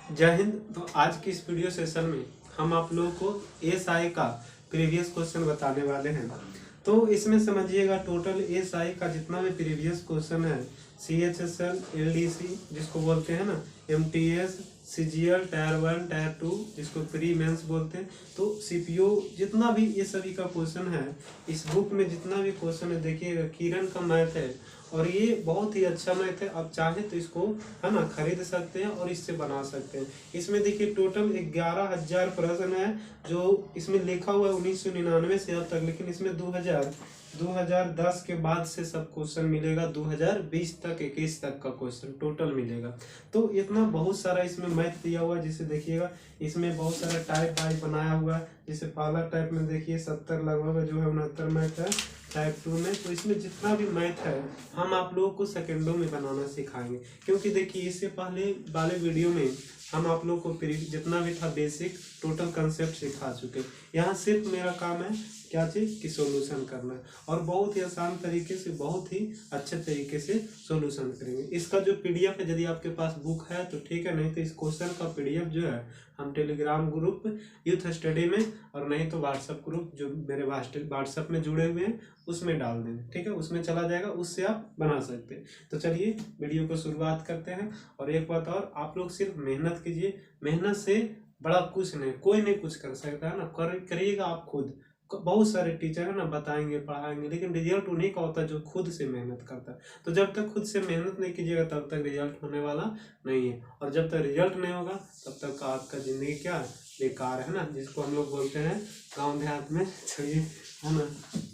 जय हिंद। तो आज की इस वीडियो सेशन में हम आप लोगों को एसआई का प्रीवियस क्वेश्चन बताने वाले हैं। तो इसमें समझिएगा टोटल एसआई का जितना भी प्रीवियस क्वेश्चन है, सीएचएसएल, एलडीसी जिसको बोलते हैं ना, एमटीएस, सीजीएल, टायर 1, टायर 2 जिसको प्री मेंस बोलते हैं, तो सीपीओ, जितना भी ये सभी का क्वेश्चन है इस बुक में, जितना भी क्वेश्चन है देखिएगा, किरण का मैथ है और ये बहुत ही अच्छा मैथ है। आप चाहे तो इसको है ना खरीद सकते हैं और इससे बना सकते हैं। इसमें देखिए टोटल 11,000 प्रश्न है जो इसमें लिखा हुआ है 1999 से अब तक, लेकिन इसमें 2010 के बाद से सब क्वेश्चन मिलेगा। 2020 तक 21 तक का क्वेश्चन टोटल मिलेगा। तो इतना बहुत सारा इसमें मैथ दिया हुआ है, जिसे देखिएगा इसमें बहुत सारा टाइप वाइज बनाया हुआ है। जैसे पहला टाइप में देखिए 70 लगभग जो है 69 मैथ है टाइप 2 में। तो इसमें जितना भी मैथ है हम आप लोगों को सेकेंडों में बनाना सिखाएंगे, क्योंकि देखिए इससे पहले वाले वीडियो में हम आप लोगों को जितना भी था बेसिक टोटल कंसेप्ट सिखा चुके। यहाँ सिर्फ मेरा काम है क्या चीज़ की सॉल्यूशन करना है, और बहुत ही आसान तरीके से, बहुत ही अच्छे तरीके से सॉल्यूशन करेंगे। इसका जो पीडीएफ है, यदि आपके पास बुक है तो ठीक है, नहीं तो इस क्वेश्चन का पीडीएफ जो है हम टेलीग्राम ग्रुप यूथ स्टडी में, और नहीं तो व्हाट्सएप ग्रुप जो मेरे व्हाट्सएप में जुड़े हुए हैं उसमें डाल देंगे, ठीक है, उसमें चला जाएगा, उससे आप बना सकते हैं। तो चलिए वीडियो को शुरुआत करते हैं। और एक बात और, आप लोग सिर्फ मेहनत कीजिए, मेहनत से बड़ा कुछ नहीं, कोई नहीं कुछ कर सकता है ना, करिएगा आप खुद। बहुत सारे टीचर है ना बताएंगे पढ़ाएंगे, लेकिन रिजल्ट उन्हीं का होता है जो खुद से मेहनत करता है। तो जब तक खुद से मेहनत नहीं कीजिएगा तब तक रिजल्ट होने वाला नहीं है, और जब तक रिजल्ट नहीं होगा तब तक आपका जिंदगी क्या है, बेकार है ना, जिसको हम लोग बोलते हैं गाँव देहात में। चलिए है ना,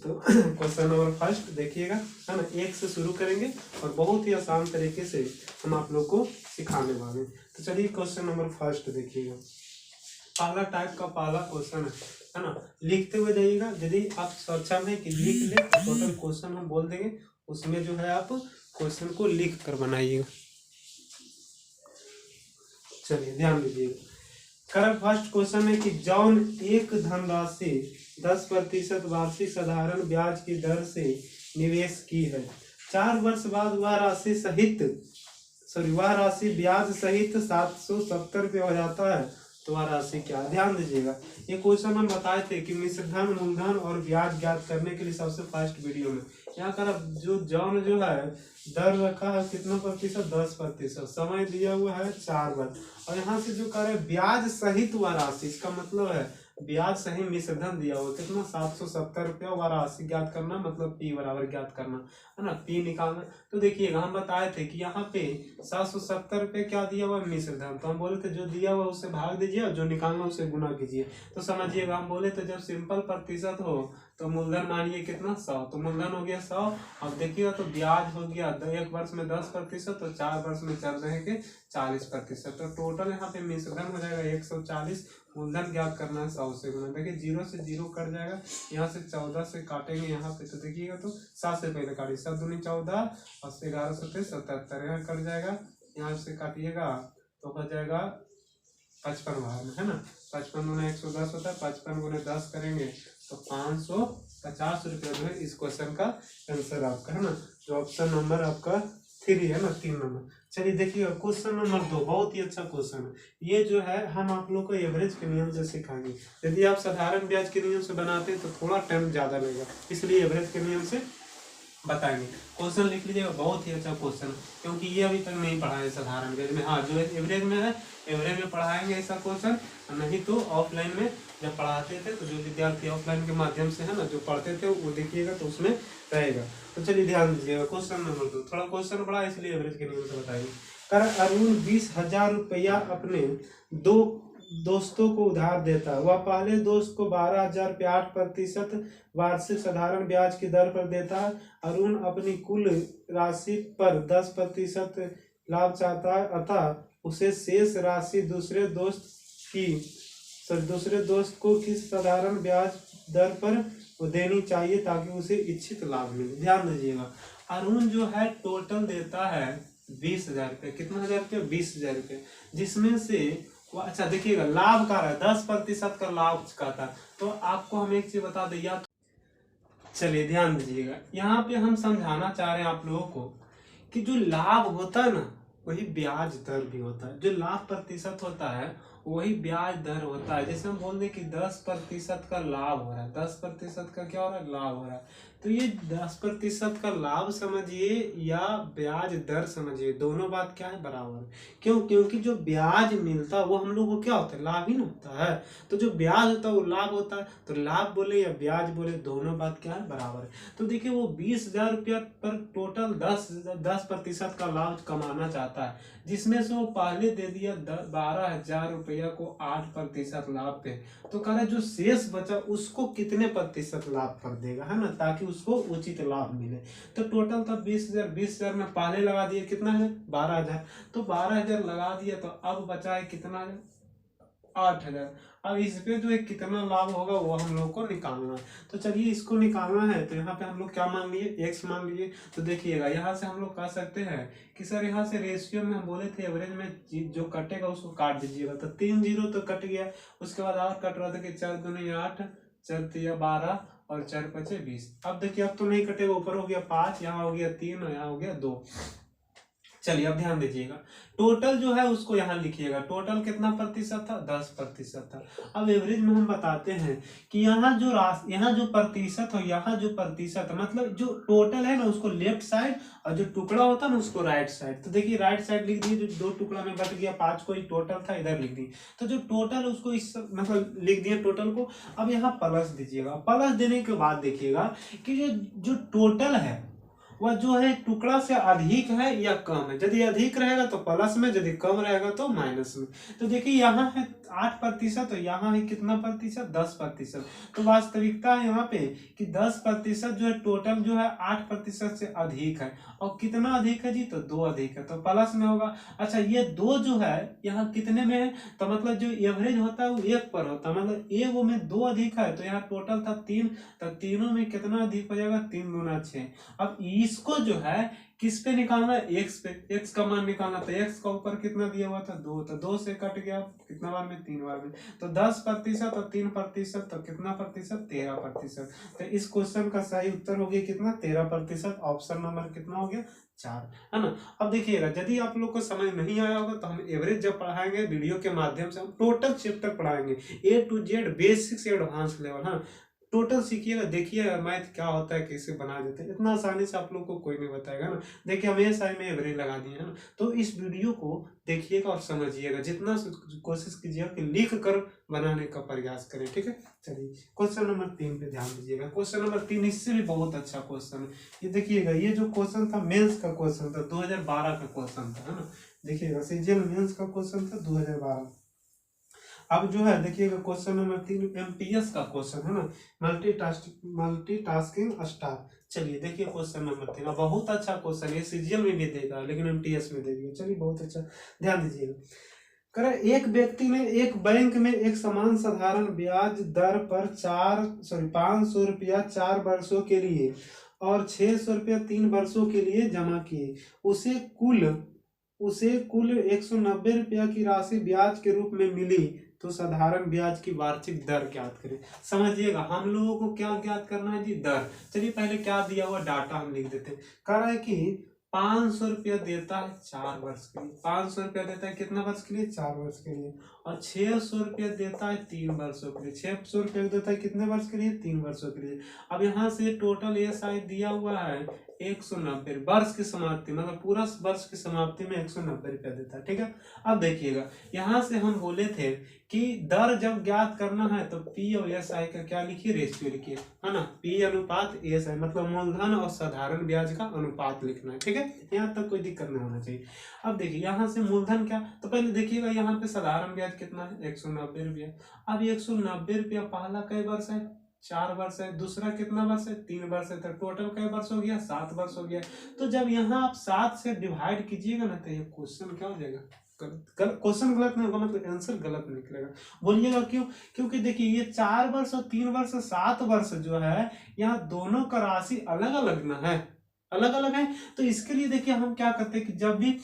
तो क्वेश्चन नंबर फर्स्ट देखिएगा, है ना, 1 से शुरू करेंगे और बहुत ही आसान तरीके से हम आप लोग को सिखाने वाले हैं। तो चलिए क्वेश्चन नंबर फर्स्ट देखिएगा, पहला टाइप का पहला क्वेश्चन है ना, लिखते हुए जाइएगा। यदि आप सक्षम है कि लिख ले तो टोटल क्वेश्चन हम बोल देंगे, उसमें जो है आप क्वेश्चन को लिख कर बनाइएगा। चलिए ध्यान दीजिएगा। कर फर्स्ट क्वेश्चन है कि जौन एक धनराशि 10% वार्षिक साधारण ब्याज की दर से निवेश की है, 4 वर्ष बाद वह राशि ब्याज सहित 770 रुपये हो जाता है, तो वह राशि क्या। ध्यान दीजिएगा, ये क्वेश्चन हम बताए थे कि मिश्रधन, मूलधन और ब्याज ज्ञात करने के लिए सबसे फर्स्ट वीडियो में यहाँ कर जो जौन जो है दर रखा है कितना प्रतिशत, 10%, समय दिया हुआ है 4 वर्ष, और यहाँ से जो कर ब्याज सहित वह राशि, इसका मतलब है ब्याज सही मिश्रधन दिया हुआ कितना, 770 रुपया, वह राशि ज्ञात करना, मतलब पी बराबर ज्ञात करना है ना, पी निकालना। तो देखिएगा हम बताए थे कि यहाँ पे 770 रुपये क्या दिया हुआ, मिश्रधन, तो हम बोले थे जो दिया हुआ उससे भाग दीजिए और जो निकालना उससे गुना कीजिए। तो समझिएगा हम बोले थे जब सिंपल प्रतिशत हो तो मूलधन मानिए कितना, 100, तो मूलधन हो गया 100। अब देखिएगा तो ब्याज हो गया 1 वर्ष में 10%, तो 4 वर्ष में चल रहे के 40%, तो टोटल यहाँ पे मिश्रधन हो जाएगा 140, मूलधन ज्ञात करना है 100 से गुना। देखिए 0 से 0 कट जाएगा, यहाँ से 14 से काटेंगे यहाँ पे, तो देखिएगा तो 7 से पहले काटिए, 7 दूनी 14 और 11 7 77, यहाँ कट जाएगा, यहाँ से काटिएगा तो हो जाएगा 55 बाहर में, है ना, 55 गुना 110 होता है, 55 गुना 10 करेंगे तो 550 रुपये जो है इस क्वेश्चन का आंसर आपका, है ना, जो ऑप्शन नंबर आपका 3 है ना, 3 नंबर। चलिए देखिए क्वेश्चन नंबर 2, बहुत ही अच्छा क्वेश्चन है। ये जो है हम आप लोग को एवरेज के नियम से सिखाएंगे। यदि आप साधारण ब्याज के नियम से बनाते हैं तो थोड़ा टाइम ज्यादा लगेगा, इसलिए एवरेज के नियम से बताएंगे। क्वेश्चन लिख लीजिएगा, बहुत ही अच्छा क्वेश्चन है, क्योंकि ये अभी तक नहीं पढ़ा है साधारण ब्याज में। हाँ, जो एवरेज में है एवरेज में पढ़ाएंगे ऐसा क्वेश्चन, नहीं तो ऑफलाइन में जब पढ़ाते थे तो जो विद्यार्थी ऑफलाइन के माध्यम से है ना जो पढ़ते थे वो देखिएगा तो उसमें रहेगा। तो चलिए ध्यान दीजिएगा, क्वेश्चन नंबर 2 थोड़ा क्वेश्चन बड़ा इसलिए एवरेज के नियम से बताएंगे। कर अरुण 20,000 रुपया अपने 2 दोस्तों को उधार देता है। वह पहले दोस्त को 12,000 रुपये 8% वार्षिक साधारण ब्याज की दर पर देता है। अरुण अपनी कुल राशि पर 10% लाभ चाहता है, अतः उसे शेष राशि दूसरे दोस्त को किस साधारण ब्याज दर पर देनी चाहिए ताकि उसे इच्छित लाभ मिले। ध्यान दीजिएगा, अरुण जो है टोटल देता है 20,000 रुपये, कितना हजार रुपये, 20,000 रुपये, जिसमें से अच्छा देखिएगा लाभ का रहा है 10% का लाभ कहता है। तो आपको हम एक चीज बता दें, या चलिए ध्यान दीजिएगा, यहाँ पे हम समझाना चाह रहे हैं आप लोगों को कि जो लाभ होता है ना वही ब्याज दर भी होता है। जो लाभ प्रतिशत होता है वही ब्याज दर होता है। जैसे हम बोल दें कि 10% का लाभ हो रहा है, 10% का क्या हो रहा है, लाभ हो रहा है, तो ये 10% का लाभ समझिए या ब्याज दर समझिए, दोनों बात क्या है, बराबर है। क्यों? क्योंकि जो ब्याज मिलता है वो हम लोग को क्या होता है, लाभ ही ना होता है। तो जो ब्याज होता है वो लाभ होता है, तो लाभ बोले या ब्याज बोले दोनों बात क्या है, बराबर है। तो देखिए वो 20,000 रुपया पर टोटल 10% का लाभ कमाना चाहता है, जिसमें से वो पहले दे दिया 12,000 रुपया को 8% लाभ पे। तो कह रहा जो शेष बचा उसको कितने प्रतिशत लाभ पर देगा, है ना, ताकि उसको उचित लाभ मिले। तो टोटल था 20,000, 20,000 में पहले लगा दिए कितना है, 12,000, तो 12,000 लगा दिया, तो अब बचा है कितना है, 8,000। अब इस पे जो है कितना लाभ होगा वो हम लोग को निकालना है। तो चलिए इसको निकालना है, तो यहाँ पे हम लोग क्या मान लिए, x मान लिए। तो देखिएगा यहाँ से हम लोग कह सकते हैं कि सर यहाँ से रेशियो में हम बोले थे एवरेज में जो कटेगा उसको काट दीजिएगा, तो 3 0 तो कट गया। उसके बाद और कट रहा था कि 4 दूनी 8, 4 तिया 12 और 4 5 20। अब देखिए अब तो नहीं कटेगा, ऊपर हो गया 5, यहाँ हो गया 3 और यहाँ हो गया 2। चलिए अब ध्यान दीजिएगा, टोटल जो है उसको यहाँ लिखिएगा, टोटल कितना प्रतिशत था, 10% था। अब एवरेज में हम बताते हैं कि यहाँ जो प्रतिशत हो, यहाँ जो प्रतिशत मतलब जो टोटल है ना उसको लेफ्ट साइड और जो टुकड़ा होता है ना उसको राइट साइड। तो देखिए राइट साइड लिख दिए, जो 2 टुकड़ा में बट गया 5 को ही टोटल था, इधर लिख दी। तो जो टोटल उसको इस मतलब लिख दिया टोटल को। अब यहाँ प्लस दीजिएगा, प्लस देने के बाद देखिएगा कि जो टोटल है वह जो है टुकड़ा से अधिक है या कम है। यदि अधिक रहेगा तो प्लस में, यदि कम रहेगा तो माइनस में। तो देखिए यहाँ है 8% और यहाँ है कितना प्रतिशत, 10%। तो वास्तविकता है यहाँ पे कि 10% जो है टोटल जो है 8% से अधिक है। और कितना अधिक है जी, तो 2 अधिक है, तो प्लस में होगा। अच्छा ये 2 जो है यहाँ कितने में है, तो मतलब जो एवरेज होता है वो 1 पर होता है, मतलब वो में 2 अधिक है, तो यहाँ टोटल था 3, तो तीनों में कितना अधिक हो जाएगा, 3 दूना 6। अब इसको जो है किस पे निकालना है, x पे, x का मान निकालना। तो x का ऊपर कितना दिया हुआ था, 2, तो 2 से कट गया कितना बार में, 3 बार में। तो 10% और 3%, तो कितना प्रतिशत, 13%। तो इस क्वेश्चन का सही उत्तर हो गया कितना, 13%। ऑप्शन नंबर कितना हो गया, 4, है ना। अब देखिएगा यदि आप लोग को समझ नहीं आया होगा तो हम एवरेज जब पढ़ाएंगे वीडियो के माध्यम से, हम टोटल चैप्टर पढ़ाएंगे A to Z, बेसिक से एडवांस लेवल, हाँ टोटल सीखिएगा। देखिएगा मैथ क्या होता है, कैसे बना देते हैं, इतना आसानी से आप लोग को कोई नहीं बताएगा ना। देखिए हम SI में एवरेज लगा दिए है ना। तो इस वीडियो को देखिएगा और समझिएगा, जितना कोशिश कीजिएगा कि लिख कर बनाने का प्रयास करें, ठीक है। चलिए क्वेश्चन नंबर 3 पे ध्यान दीजिएगा। क्वेश्चन नंबर 3 इससे भी बहुत अच्छा क्वेश्चन है। ये देखिएगा, ये जो क्वेश्चन था मेंस का क्वेश्चन था, 2012 का क्वेश्चन था, है ना। देखिएगा सीजीएल मेंस का क्वेश्चन था 2012। अब जो है देखिएगा क्वेश्चन नंबर 3 MTS का क्वेश्चन है ना, मल्टीटास्किंग स्टार। चलिए देखिए क्वेश्चन नंबर 3, बहुत अच्छा क्वेश्चन है, सीजीएल में भी देगा लेकिन MTS में देगा। चलिए बहुत अच्छा, ध्यान दीजिएगा। करे एक व्यक्ति ने एक बैंक में एक समान साधारण ब्याज दर पर 500 रुपया 4 वर्षों के लिए और 600 रुपया 3 वर्षों के लिए जमा किए। उसे कुल 190 रुपया की राशि ब्याज के रूप में मिली, तो साधारण ब्याज की वार्षिक दर ज्ञात करें। समझिएगा हम लोगों को क्या ज्ञात करना है जी, दर। चलिए पहले क्या दिया हुआ डाटा हम लिख देते हैं। कह रहा है कि 500 रुपया देता है 4 वर्ष के लिए, 500 रुपया देता है कितना वर्ष के लिए, 4 वर्ष के लिए। और 600 रुपया देता है 3 वर्षों के लिए, 600 रुपया देता है कितने वर्ष के लिए, 3 वर्षों के लिए। अब यहाँ से टोटल SI दिया हुआ है 190 वर्ष की समाप्ति, मतलब पूरा वर्ष की समाप्ति में 190 रुपया देता है, ठीक है। अब देखिएगा यहाँ से हम बोले थे कि दर जब ज्ञात करना है तो P और SI का क्या लिखिए, रेशियो लिखिए, है ना। P अनुपात SI मतलब मूलधन और साधारण ब्याज का अनुपात लिखना है, ठीक है। यहाँ तक कोई दिक्कत नहीं होना चाहिए। अब देखिए यहाँ से मूलधन क्या, तो पहले देखिएगा यहाँ पे साधारण ब्याज कितना है, 190 रुपया। अब 190 रुपया पहला कई वर्ष है, 4 वर्ष है, दूसरा कितना वर्ष है, 3 वर्ष है, तो टोटल कई वर्ष हो गया, 7 वर्ष हो गया। तो जब यहाँ आप 7 से डिवाइड कीजिएगा ना तो ये क्वेश्चन क्या हो जाएगा, क्वेश्चन गलत नहीं होगा, मतलब आंसर गलत निकलेगा। बोलिएगा क्यों, क्योंकि देखिए ये 4 वर्ष और 3 वर्ष 7 वर्ष जो है यहाँ दोनों का राशि अलग अलग ना है, अलग अलग है। तो इसके लिए देखिए हम क्या करते हैं कि जब भी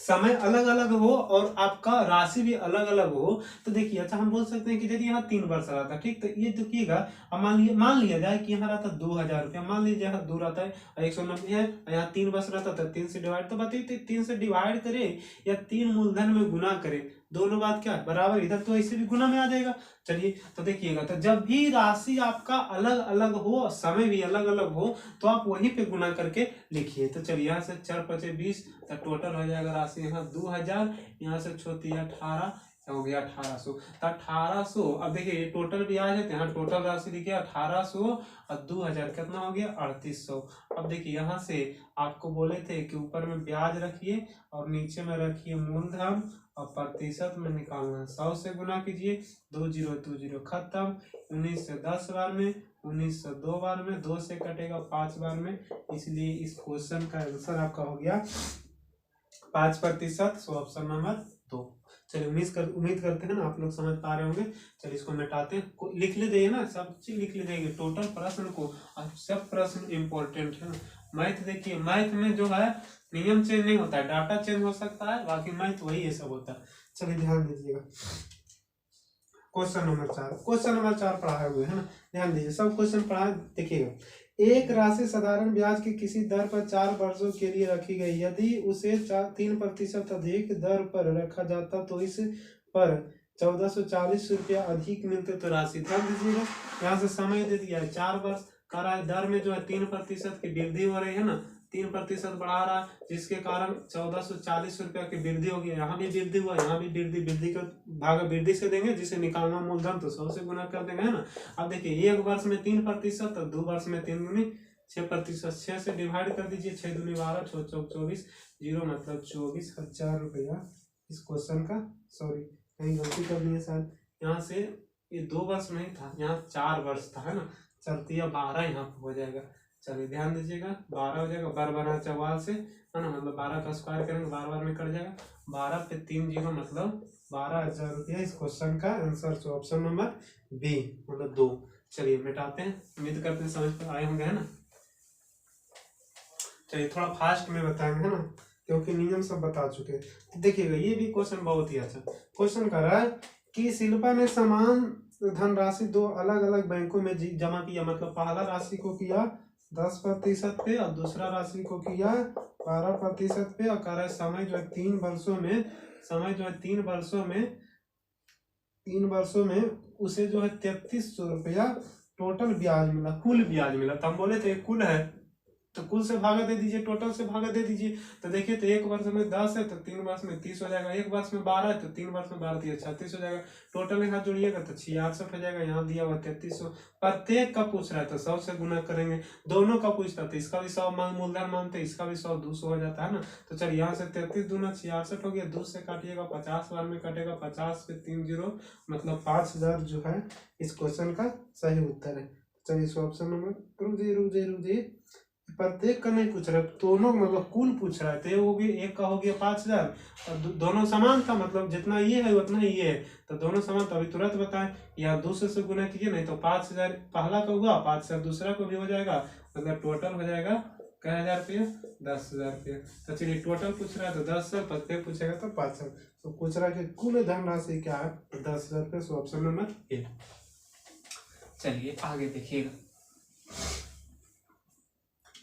समय अलग अलग हो और आपका राशि भी अलग अलग हो, तो देखिए अच्छा हम बोल सकते हैं कि यदि यहाँ 3 वर्ष रहता है, ठीक, तो ये देखिएगा, अब मान लिया जाए कि यहाँ रहता 2000 रुपया, मान लीजिए यहाँ 2 रहता है 190 है, यहाँ 3 वर्ष रहता था 3 से डिवाइड, तो बताइए 3 से डिवाइड करे या 3 मूलधन में गुना करे, दोनों बात क्या है बराबर, इधर तो ऐसे भी गुना में आ जाएगा। चलिए तो देखिएगा, तो जब भी राशि आपका अलग अलग हो, समय भी अलग अलग हो, तो आप वहीं पे गुना करके लिखिए। तो चलिए यहाँ से 4 5 20, तो टोटल हो जाएगा राशि यहाँ 2000, यहाँ से छोटी 18 हो गया 1800, तो 1800। अब देखिए ये टोटल ब्याज है, तो यहाँ टोटल राशि लिखिए 1800 और 2000 कितना हो गया 3800। अब देखिए यहाँ से आपको बोले थे कि ऊपर में ब्याज रखिए और नीचे में रखिए मूलधन और प्रतिशत में निकालना है, 100 से गुना कीजिए, 20 खत्म, 19 से 10 बार में, 19 से 2 बार में, 2 से कटेगा 5 बार में, इसलिए इस क्वेश्चन का आंसर आपका हो गया 5%। So option number 2। चलिए उम्मीद करते हैं ना आप लोग समझ पा रहे होंगे। चलिए इसको मिटाते हैं, लिख ले जाइए ना, सब चीज लिख ले जाइए टोटल प्रश्न को, और सब प्रश्न इम्पोर्टेंट है ना। मैथ देखिए, मैथ में जो है नियम चेंज नहीं होता है, डाटा चेंज हो सकता है, बाकी मैथ वही ये सब होता है। चलिए ध्यान दीजिएगा, क्वेश्चन नंबर 4 पढ़ाए हुए है ना, ध्यान दीजिए, सब क्वेश्चन पढ़ा देखिएगा। एक राशि साधारण ब्याज की किसी दर पर 4 वर्षों के लिए रखी गई, यदि उसे 3% अधिक दर पर रखा जाता तो इस पर 1440 रुपया अधिक मिलते, तो राशि ध्यान दीजिएगा, यहाँ से समय दे दिया है 4 वर्ष का, दर में जो है 3% की वृद्धि हो रही है ना, 3% बढ़ा रहा है, जिसके कारण 1440 रुपया की वृद्धि होगी। यहाँ भी वृद्धि हुआ, यहाँ भी वृद्धि का भाग वृद्धि से देंगे, जिसे निकालना मूलधन तो 100 से गुना कर देंगे, है ना। अब देखिए 1 वर्ष में 3% और 2 वर्ष में 3 दूनी 6%, 6 से डिवाइड कर दीजिए, 6 दूनी 12, 6 चौक 24, 0 मतलब 24,000 रुपया इस क्वेश्चन का। सॉरी कहीं गलती कर दी है शायद, यहाँ से ये 2 वर्ष नहीं था, यहाँ 4 वर्ष था, है ना, चलती 12 यहाँ पे हो जाएगा। चलिए ध्यान दीजिएगा, 12 हो जाएगा, बार बना 4 से, है ना, मतलब 12 का स्क्वायर करेंगे 12 बार में कट जाएगा, 12 पे 3 0 मतलब 12,000 रुपया इस क्वेश्चन का आंसर। तो ऑप्शन नंबर बी मतलब 2। चलिए मिटाते हैं, उम्मीद करते हैं समझ पर आए होंगे, है ना। चलिए थोड़ा फास्ट में बताएंगे, है ना, क्योंकि नियम सब बता चुके हैं। तो देखिएगा ये भी क्वेश्चन बहुत ही अच्छा क्वेश्चन कर रहा है कि शिल्पा ने समान धनराशि 2 अलग अलग बैंकों में जमा किया, मतलब पहला राशि को किया 10% पे और दूसरा राशि को किया 12% पे, और कह रहा है समय जो है 3 वर्षों में, समय जो है 3 वर्षों में उसे जो है 3300 रुपया टोटल ब्याज मिला, कुल ब्याज मिला। तो हम बोले थे कुल है तो कुल से भागा दे दीजिए, टोटल से भागा दे दीजिए। तो देखिए तो 1 वर्ष में 10 है तो 3 वर्ष में 30 हो जाएगा, 1 वर्ष में 12 है तो 3 वर्ष में 12 36 हो जाएगा, टोटल यहाँ जोड़िएगा तो 66 हो जाएगा, यहाँ दिया हुआ 3300। प्रत्येक का पूछ रहा है तो 100 से गुना करेंगे, दोनों का पूछता तो इसका भी 100 मूलधन मानते, इसका भी 100 200 हो जाता है ना। तो चलिए यहाँ से 33 दूना 66 हो गया, 2 से काटिएगा 50 बार में कटेगा, 50 पे 3 0 मतलब 5000 जो है इस क्वेश्चन का सही उत्तर है। चलिए इस ऑप्शन नंबर रुक जाइए, प्रत्येक का नहीं पूछ रहा है, दोनों मतलब कुल पूछ रहा है, तो वो भी एक का हो गया 5000 और दोनों समान था, मतलब जितना ये है उतना ही ये है, तो दोनों समान। तो अभी तुरंत बताएं, या 200 से गुना कीजिए, नहीं तो 5000 पहला का हुआ, 5000 दूसरा को भी हो जाएगा, मतलब टोटल हो जाएगा क्या 1000 रुपया 10,000 रुपया। तो चलिए टोटल पूछ रहा है तो 10,000, प्रत्येक पूछेगा तो 5,000, तो पूछ रहा है कि कुल धनराशि क्या है 10,000 रुपये। So option number A. चलिए आगे देखिएगा,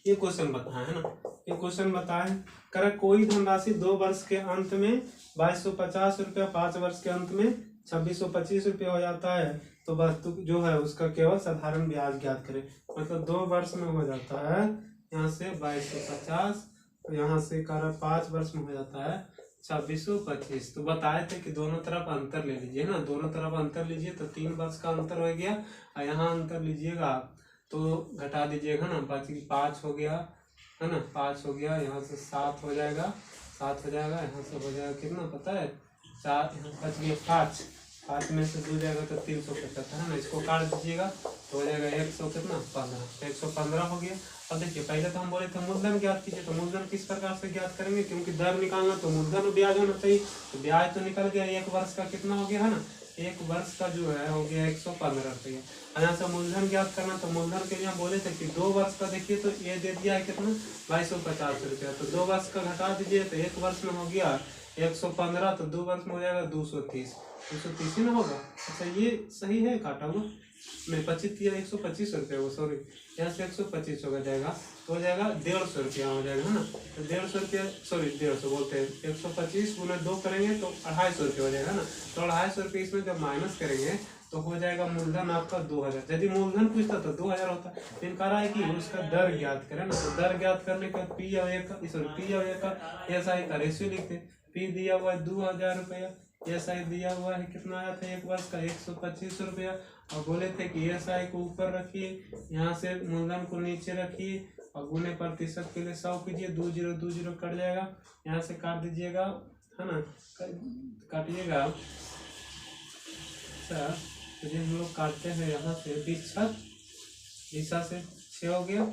ये क्वेश्चन बताया है ना, ये क्वेश्चन बताया कर कोई धनराशि 2 वर्ष के अंत में 2250 रुपया, 5 वर्ष के अंत में 2625 रुपया हो जाता है, तो वस्तु जो है उसका केवल साधारण ब्याज ज्ञात करें। मतलब 2 वर्ष में हो जाता है यहाँ से 2250, तो यहाँ से कर 5 वर्ष में हो जाता है 2625। तो बताए थे कि दोनों तरफ अंतर ले लीजिए ना, दोनों तरफ अंतर लीजिए तो 3 वर्ष का अंतर हो गया, और यहाँ अंतर लीजिएगा तो घटा दीजिएगा ना, बाकी 5 हो गया, है ना, 5 हो गया, यहाँ से 7 हो जाएगा, 7 हो जाएगा, यहाँ से हो जाएगा कितना पता है 4, यहाँ बच गया 5, 5 में से 2 जाएगा तो 375 है ना, इसको काट दीजिएगा तो हो जाएगा 100 कितना 15, 115 हो गया। अब देखिए पहले तो हम बोले थे मूलधन ज्ञात कीजिए, तो मूलधन किस प्रकार से ज्ञात करेंगे, क्योंकि दर निकालना तो मूलधन और ब्याज होना चाहिए, तो ब्याज तो निकल गया 1 वर्ष का कितना हो गया है ना एक वर्ष का जो है हो गया 115 रुपया। यहाँ से मूलधन ज्ञात करना, तो मूलधन के लिए हम बोले थे कि 2 वर्ष का देखिए तो ये दे दिया है कितना 2250 रुपया। तो 2 वर्ष का घटा दीजिए तो एक वर्ष में हो गया 115, तो 2 वर्ष में हो जाएगा 230 ही ना होगा। अच्छा ये सही है काटा हुआ नहीं, 25 125 रुपया वो सॉरी यहाँ से 125 होगा जाएगा तो हो जाएगा 150 रुपया हो जाएगा है ना। तो 150 रुपया सॉरी 150 बोलते हैं 125 गुना 2 करेंगे तो 250 रुपया हो जाएगा ना। तो 250 रुपये इसमें जब माइनस करेंगे तो हो जाएगा मूलधन आपका 2000। यदि मूलधन पूछता तो 2000 होता, लेकिन कह रहा है कि उसका दर ज्ञात करें ना। तो दर ज्ञात करने का पी और ए का एसआई का रेशियो लिखते। पी दिया हुआ है 2000 रुपया, एसआई दिया हुआ है कितना आया था एक वर्ष का 125 रुपया, और बोले थे कि एसआई को ऊपर रखिए, यहाँ से मूलधन को नीचे रखिए और गुने प्रतिशत के लिए 100 कीजिए, 20 कट जाएगा, यहाँ से काट दीजिएगा है ना, काटिएगा। अच्छा तो हम लोग काटते हैं यहाँ से 20 से 6 हो गया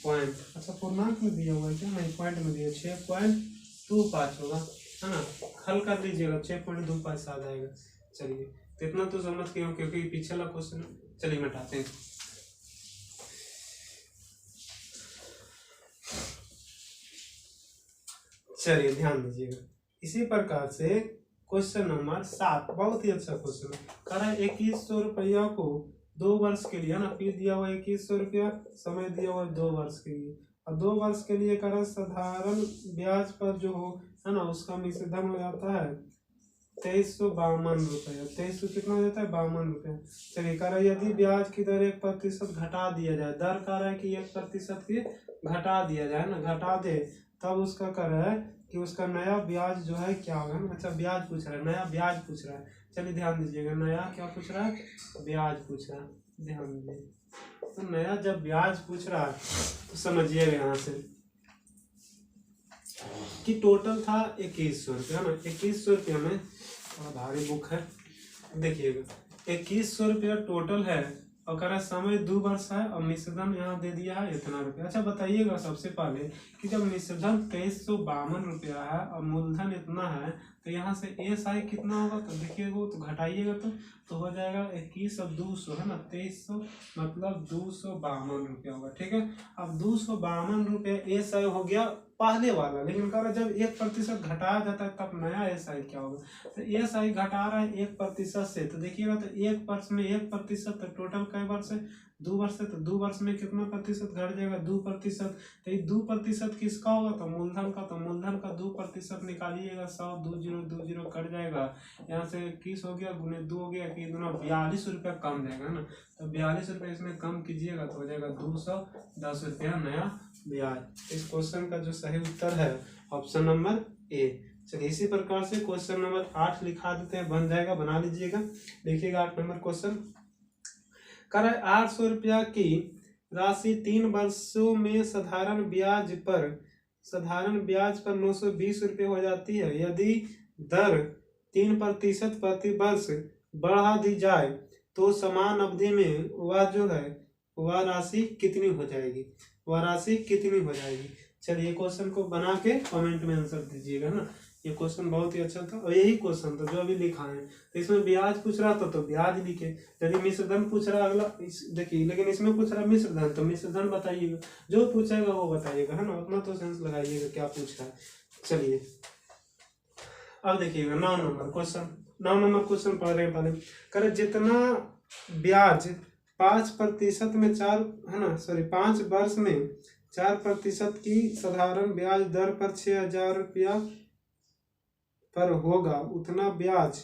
पॉइंट। अच्छा पूर्णांक में दिया हुआ है क्या, नहीं पॉइंट में दिया 6.25 होगा है ना। हल कर लीजिएगा 6.25 आ जाएगा। चलिए तो इतना तो समझ गए हो क्योंकि पीछे वाला क्वेश्चन। चलिए मिटाते हैं। चलिए ध्यान दीजिएगा। इसी प्रकार से क्वेश्चन नंबर 7 बहुत ही अच्छा क्वेश्चन है। कह रहा है 2100 रुपया को 2 वर्ष के लिए है ना, फीस दिया हुआ 2100 रुपया, समय दिया हुआ 2 वर्ष के लिए, और 2 वर्ष के लिए कह रहा है साधारण ब्याज पर जो हो है ना उसका मिश्रधन हो जाता है 2352 रुपया। 2300 कितना हो जाता है 52 रुपया। चलिए कह रहा है यदि ब्याज की दर 1% घटा दिया जाए, दर कह रहा है कि 1% की घटा दिया जाए ना, घटा दे तब उसका कह रहा है कि उसका नया ब्याज जो है क्या होगा ना। अच्छा ब्याज पूछ रहा है, नया ब्याज पूछ रहा है। चलिए ध्यान दीजिएगा, नया क्या पूछ रहा है, ब्याज पूछ रहा है, ध्यान दीजिए। तो नया जब ब्याज पूछ रहा है तो समझिएगा यहाँ से कि टोटल था 2100 रुपया ना। 2100 रुपया में भारी बुक है, देखिएगा 2100 रुपया टोटल है और कह रहा है समय 2 वर्ष है और मिश्रधन यहाँ दे दिया है इतना रुपया। अच्छा बताइएगा सबसे पहले कि जब मिश्रधन 2352 रुपया है और मूलधन इतना है तो यहाँ से एसआई कितना होगा, तो देखिएगा तो घटाइएगा तो हो जाएगा 21 और 200 है ना, 2300 मतलब 252 रुपया होगा। ठीक है, अब 252 रुपया एसआई हो गया पहले वाला, लेकिन कह रहा जब 1% घटाया जाता है तब नया एसआई क्या होगा। तो एसआई घटा रहा है 1% से, तो देखिएगा तो 1 वर्ष में 1%, तो टोटल कई वर्ष है 2 वर्ष है, तो 2 वर्ष में कितना प्रतिशत घट जाएगा 2%। तो ये 2% किसका होगा, तो मूलधन का। तो मूलधन का 2% निकालिएगा 100, 20 कट जाएगा, यहाँ से 21 हो गया गुने 2 हो गया कि इतना 42 रुपया कम जाएगा ना। तो 42 रुपये इसमें कम कीजिएगा तो हो जाएगा 210 रुपया नया ब्याज। इस क्वेश्चन का जो सही उत्तर है ऑप्शन नंबर ए। चलिए इसी प्रकार से क्वेश्चन नंबर 8 लिखा देते हैं, बन जाएगा, बना लीजिएगा। देखिएगा 8 नंबर क्वेश्चन कह रहा है 800 रुपया की राशि 3 वर्षों में साधारण ब्याज पर 920 रुपये हो जाती है। यदि दर 3% प्रति वर्ष बढ़ा दी जाए तो समान अवधि में वह राशि कितनी हो जाएगी। चलिए क्वेश्चन को बना के कमेंट में आंसर दीजिएगा ना। ये क्वेश्चन बहुत ही अच्छा था और यही क्वेश्चन था जो अभी लिखा है। तो इसमें ब्याज पूछ रहा था तो ब्याज लिखे, यदि मिश्रधन पूछ रहा अगला देखिए, लेकिन इसमें पूछ रहा मिश्रधन तो मिश्रधन बताइएगा, जो पूछेगा वो बताइएगा है ना, अपना तो सेंस लगाइएगा क्या पूछ रहा है। चलिए अब देखिएगा 9 नंबर क्वेश्चन पढ़ रहे हैं पहले। करे जितना ब्याज 5% में 5 वर्ष में 4% की साधारण ब्याज दर पर 6000 रुपया पर होगा, उतना ब्याज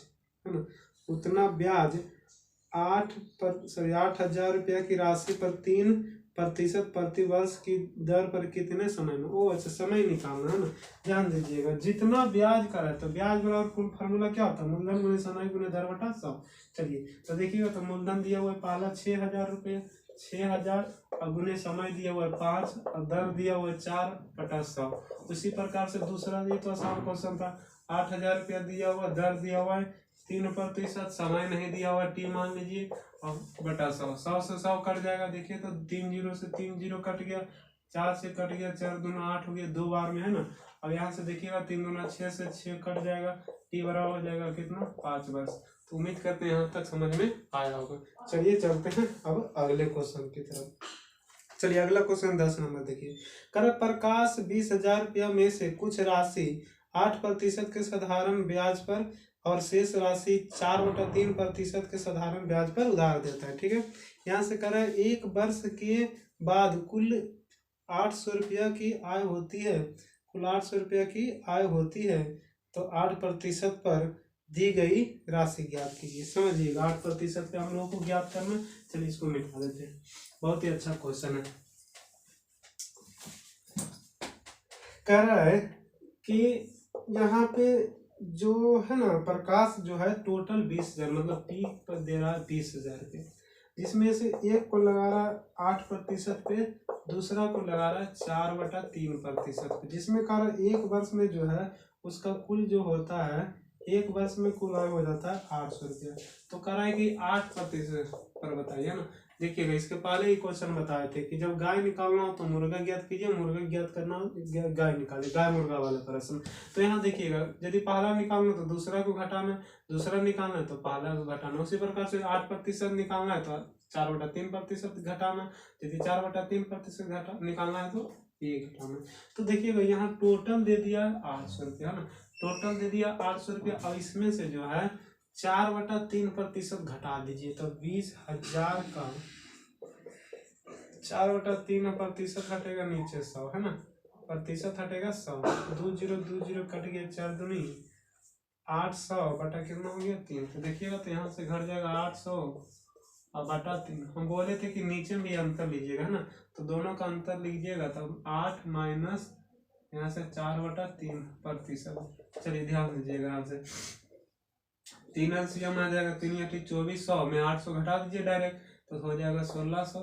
8,000 रुपया की राशि पर 3% प्रति वर्ष की दर पर कितने समय में। अच्छा समय निकालना है ना, ध्यान दीजिएगा। जितना ब्याज का है तो ब्याज बराबर कुल फार्मूला क्या होता है, मूलधन गुणे समय गुणे दर बटा 100। चलिए तो देखिएगा तो मूलधन दिया हुआ है पहला 6000 रुपये, 6000 और गुने समय दिया हुआ है 5 और दर दिया हुआ है 4/100। उसी प्रकार से दूसरा ये तो आसान क्वेश्चन था, 8000 रुपया दिया हुआ, दर दिया हुआ है 3%, समय नहीं दिया हुआ टी मान लीजिए और बटा 100। 100 से 100 कट जाएगा, देखिए तो 3 0 से 3 0 कट गया, 4 से कट गया, 4 दूना 8 हो गया 2 बार में है ना। अब यहाँ से देखिएगा 3 दूना 6 से 6 कट जाएगा, टी बराबर हो जाएगा कितना 5 वर्ष। तो उम्मीद करते हैं यहाँ तक समझ में आया होगा। चलिए चलते हैं अब अगले क्वेश्चन की तरफ। चलिए अगला क्वेश्चन 10 नंबर देखिए। कर प्रकाश 20,000 रुपया में से कुछ राशि 8% के साधारण ब्याज पर और शेष राशि 4/3% के साधारण ब्याज पर उधार देता है। ठीक है, यहाँ से कह रहा है 1 वर्ष के बाद कुल 800 रुपया की आय होती है, कुल 800 रुपया की आय होती है, तो 8% पर दी गई राशि ज्ञात कीजिए। समझिएगा 8% पे हम लोगों को ज्ञात करना। चलिए इसको मिटा देते हैं, बहुत ही अच्छा क्वेश्चन है। कह रहा है कि यहाँ पे जो है ना प्रकाश जो है टोटल 20,000 मतलब पीक पर दे रहा है 20,000 पे, जिसमें से एक को लगा रहा है 8% पे, दूसरा को लगा रहा है 4/3% पे, जिसमें कारण एक वर्ष में जो है उसका कुल जो होता है, एक वर्ष में कुल आय हो जाता है 800 रुपया। तो कह रहा है कि 8% पर बताइए ना। देखिएगा इसके पहले ही क्वेश्चन बताए थे कि जब गाय निकालना हो तो मुर्गा ज्ञात कीजिए, मुर्गा ज्ञात करना हो गाय निकालिए, गाय मुर्गा वाला प्रश्न। तो यहाँ देखिएगा यदि पहला निकालना तो दूसरा को घटाना, दूसरा निकालना है तो पहला को घटाना। उसी प्रकार से 8% निकालना है तो 4/3% घटाना, यदि 4/3% निकालना है तो ये घटाना। तो देखिएगा यहाँ टोटल दे दिया 800 रुपया ना, टोटल दे दिया 800 रुपया। और इसमें से जो है 4/3% घटा दीजिए, तो 20,000 का 4/3% हटेगा नीचे 100 है ना, प्रतिशत हटेगा 100, 2 0 2 0 कट गया, 4 दूनी 800 बटा कितना हो गया 3। तो देखिएगा तो यहाँ से घट जाएगा 800 और बटा 3। हम बोले थे कि नीचे भी अंतर लीजिएगा है ना, तो दोनों का अंतर लीजिएगा तब 8 माइनस यहाँ से 4/3%। चलिए ध्यान दीजिएगा, यहाँ से 3 एलसीएम आ जाएगा, 3 या 2400 में 800 घटा दीजिए डायरेक्ट, तो हो जाएगा 1600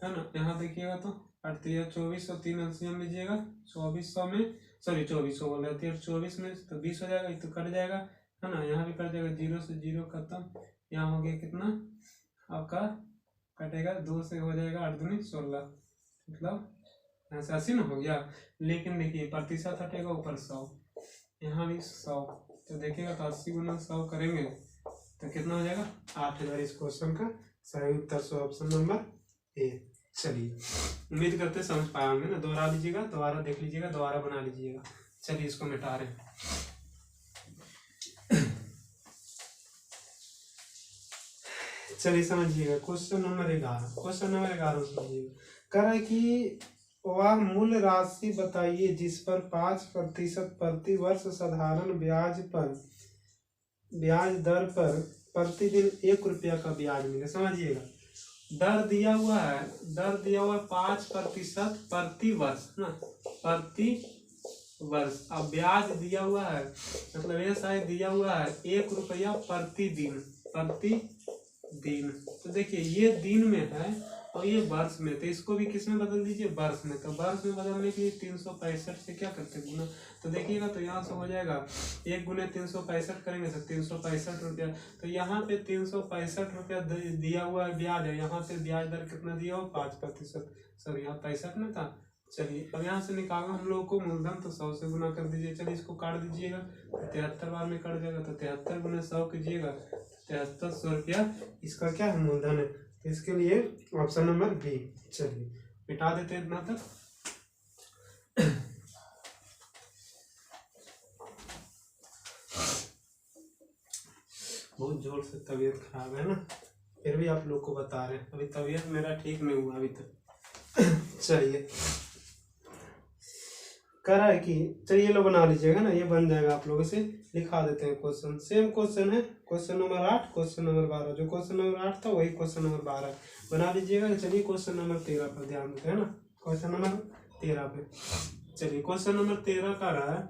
है ना। यहाँ देखिएगा तो 2400, 3 एलसीएम लीजिएगा 2400 में, सॉरी 2400 बोल रहे थे, 24 में तो 20 हो जाएगा, तो कट जाएगा है ना। यहाँ भी कट जाएगा, 0 से 0 खत्म। यहाँ हो गया कितना आपका कटेगा, 2 से हो जाएगा 8 दूनी 16, मतलब यहाँ से 80 ना हो गया। लेकिन देखिए प्रतिशत हटेगा ऊपर 100, यहाँ भी 100, तो देखिएगा तो 80 गुना 100 करेंगे तो कितना हो जाएगा 8000। इस क्वेश्चन का सही उत्तर सो ऑप्शन नंबर ए। चलिए उम्मीद करते समझ पाए होंगे ना, दोहरा लीजिएगा, दोबारा देख लीजिएगा, दोबारा बना लीजिएगा। चलिए इसको मिटा रहे हैं। चलिए समझिएगा क्वेश्चन नंबर 11, क्वेश्चन नंबर 11 समझिएगा। कह रहा है कि वह मूल राशि बताइए जिस पर 5% प्रति वर्ष साधारण ब्याज दर पर प्रतिदिन 1 रुपया का ब्याज मिले। समझिएगा दर दिया हुआ है, दर दिया हुआ है 5% प्रति वर्ष ना, प्रति वर्ष। अब ब्याज दिया हुआ है, मतलब ये शायद दिया हुआ है 1 रुपया प्रतिदिन, प्रतिदिन। तो देखिए ये दिन में है और ये वर्ष में, तो इसको भी किस में बदल दीजिए, वर्ष में। तो वर्ष में बदलने के लिए 365 से क्या करते हैं गुना, तो देखिएगा तो यहाँ से हो जाएगा 1 गुने 365 करेंगे तो 365 रुपया। तो यहाँ पे 365 रुपया दिया हुआ है ब्याज है, यहाँ पे ब्याज दर कितना दिया हुआ 5%, सर यहाँ 65 में था। चलिए अब यहाँ से निकालना हम लोगों को मूलधन, तो 100 से गुना कर दीजिए। चलिए इसको काट दीजिएगा, 73 बार में कट जाएगा, तो 73 गुना 100 कीजिएगा, 7300 रुपया इसका क्या है मूलधन है। तो इसके लिए ऑप्शन नंबर बी। चलिए मिटा देते हैं इतना तक। बहुत जोर से तबीयत खराब है ना, फिर भी आप लोग को बता रहे हैं, अभी तबीयत मेरा ठीक नहीं हुआ अभी तक। चलिए कह रहा है कि चलिए लो बना लीजिएगा ना, ये बन जाएगा आप लोगों से। लिखा देते हैं क्वेश्चन, सेम क्वेश्चन है, क्वेश्चन नंबर 8, क्वेश्चन नंबर 12, जो क्वेश्चन नंबर 8 था वही क्वेश्चन नंबर 12 बना लीजिएगा। चलिए क्वेश्चन नंबर 13 पर ध्यान देते हैं ना, क्वेश्चन नंबर 13 पे। चलिए क्वेश्चन नंबर 13 का रहा है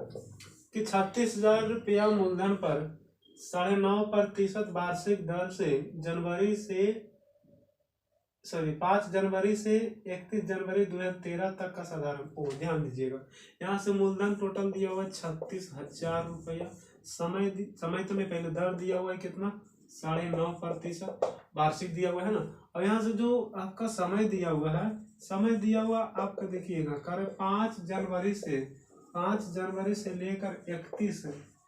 कि 36,000 रुपया मूलधन पर 9.5% वार्षिक दर से 5 जनवरी से 31 जनवरी 2013 तक का साधारण। ध्यान दीजिएगा यहाँ से मूलधन टोटल दिया हुआ है 36,000 रुपया, समय तो नहीं, पहले दर दिया हुआ है कितना 9.5% वार्षिक दिया हुआ है ना। और यहाँ से जो आपका समय दिया हुआ है, समय दिया हुआ आपका देखिएगा कर 5 जनवरी से लेकर 31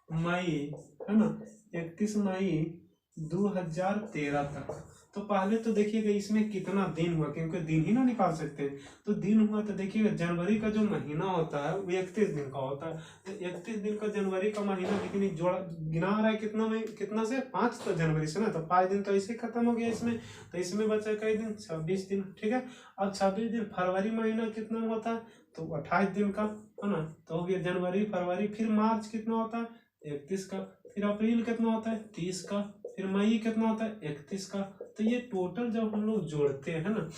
मई है ना, 31 मई 2013 तक। तो पहले तो देखिएगा इसमें कितना दिन हुआ, क्योंकि दिन ही ना निकाल सकते हैं। तो दिन हुआ तो देखिएगा जनवरी का जो महीना होता है वो 31 दिन का होता है। तो 31 दिन का जनवरी का महीना, लेकिन जोड़ा गिना रहा है कितना में, कितना से 5 तो जनवरी से ना, तो 5 दिन तो ऐसे खत्म हो गया इसमें। तो इसमें बचा कई दिन, 26 दिन, ठीक है। अब 26 दिन, फरवरी महीना कितना होता है, तो 28 दिन का है ना। तो हो गया जनवरी, फरवरी, फिर मार्च कितना होता है, 31 का, फिर अप्रैल कितना होता है, 30 का, फिर मई कितना होता है, 31 का। तो ये टोटल जब हम लोग जोड़ते हैं ना,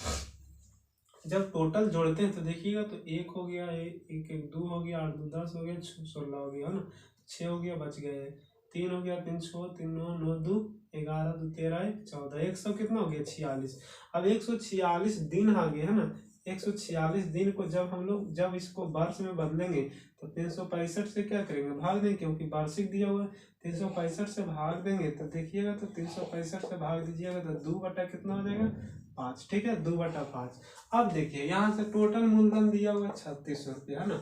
जब टोटल जोड़ते हैं तो देखिएगा, तो 1 हो गया, 1 2 हो गया, 8 2 10 हो गया, 16 हो गया, है ना, 6 हो गया, बच गए, 3 हो गया, 3 6 3 9 9 2 11 2 13 14, 100 कितना हो गया, 46। अब 146 दिन आ गए, है ना। 146 दिन को जब इसको वर्ष में बदलेंगे तो 365 से क्या करेंगे, भाग देंगे, क्योंकि वार्षिक दिया हुआ है। 365 से भाग देंगे तो देखिएगा, तो 365 से भाग दीजिएगा तो 2 बटा कितना हो जाएगा, 5, ठीक है, 2 बटा 5। अब देखिए यहाँ से टोटल मूलधन दिया हुआ है 3600 रुपया, है ना।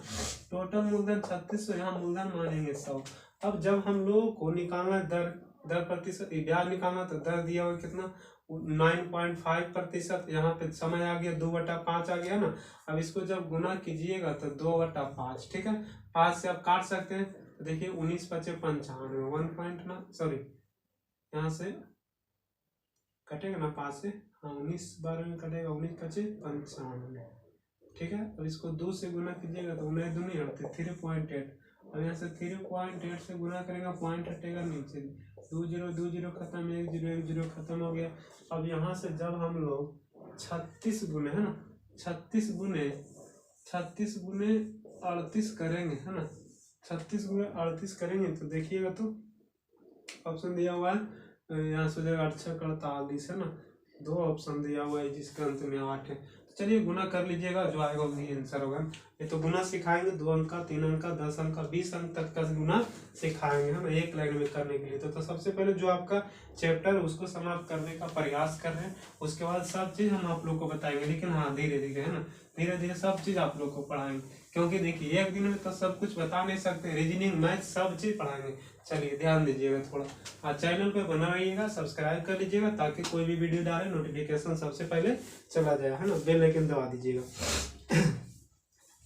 टोटल मूलधन 3600, यहाँ मूलधन मानेंगे 100। अब जब हम लोगों को निकालना दर प्रतिशत, ब्याज निकालना, तो दर दिया हुआ कितना, 9.5%। यहाँ पे समय आ गया 2 बटा 5 आ गया ना। अब इसको जब गुना कीजिएगा तो 2 बटा 5, ठीक है। 5 से आप काट सकते हैं, तो देखिए 19 5 95, 1 पॉइंट ना, सॉरी, यहाँ से कटेगा ना 5 से, हाँ 19 12 में कटेगा, 19 5 95, ठीक है। अब इसको 2 से गुना कीजिएगा तो 19 2 नहीं हटते, 3.8। अब यहाँ से 3.8 से गुना करेगा, पॉइंट हटेगा नीचे, 2 0 2 0 खत्म, 1 0 1 0 खत्म हो गया। अब यहाँ से जब हम लोग 36 गुने, है ना, 36 गुने 38 करेंगे, है ना, 36 गुने 38 करेंगे तो देखिएगा, तो ऑप्शन दिया हुआ है, यहाँ से हो जाएगा 8 6 48, है ना। 2 ऑप्शन दिया हुआ है जिसके अंत में 8 है। तो चलिए गुना कर लीजिएगा, जो आएगा वही आंसर होगा। ये तो गुना सिखाएंगे, 2 अंक का, 3 अंक का, 10 अंक का, 20 अंक तक का गुना सिखाएंगे हम एक लाइन में करने के लिए। तो सबसे पहले जो आपका चैप्टर है उसको समाप्त करने का प्रयास कर रहे हैं, उसके बाद सब चीज हम आप लोग को बताएंगे। लेकिन हाँ धीरे धीरे, है ना, धीरे धीरे सब चीज आप लोग को पढ़ाएंगे, क्योंकि देखिए एक दिन में तो सब कुछ बता नहीं सकते, रीजनिंग मैथ सब चीज पढ़ाएंगे। चलिए ध्यान दीजिएगा थोड़ा, और चैनल पे बना रहिएगा, सब्सक्राइब कर लीजिएगा, ताकि कोई भी वीडियो डाले नोटिफिकेशन सबसे पहले चला जाए, है ना। बेल आइकन दबा दीजिएगा।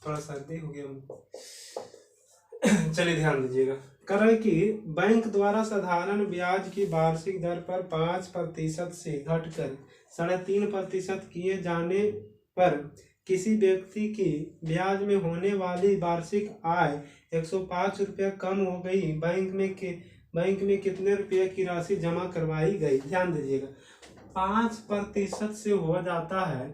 थोड़ा सर्दी हो गया। चलिए ध्यान दीजिएगा, कर रहे कि बैंक द्वारा साधारण ब्याज की वार्षिक दर पर 5% से घटकर 3.5% किए जाने पर किसी व्यक्ति की ब्याज में होने वाली वार्षिक आय 105 रुपया कम हो गई। बैंक में कितने रुपये की राशि जमा करवाई गई। ध्यान दीजिएगा, 5% से हो जाता है,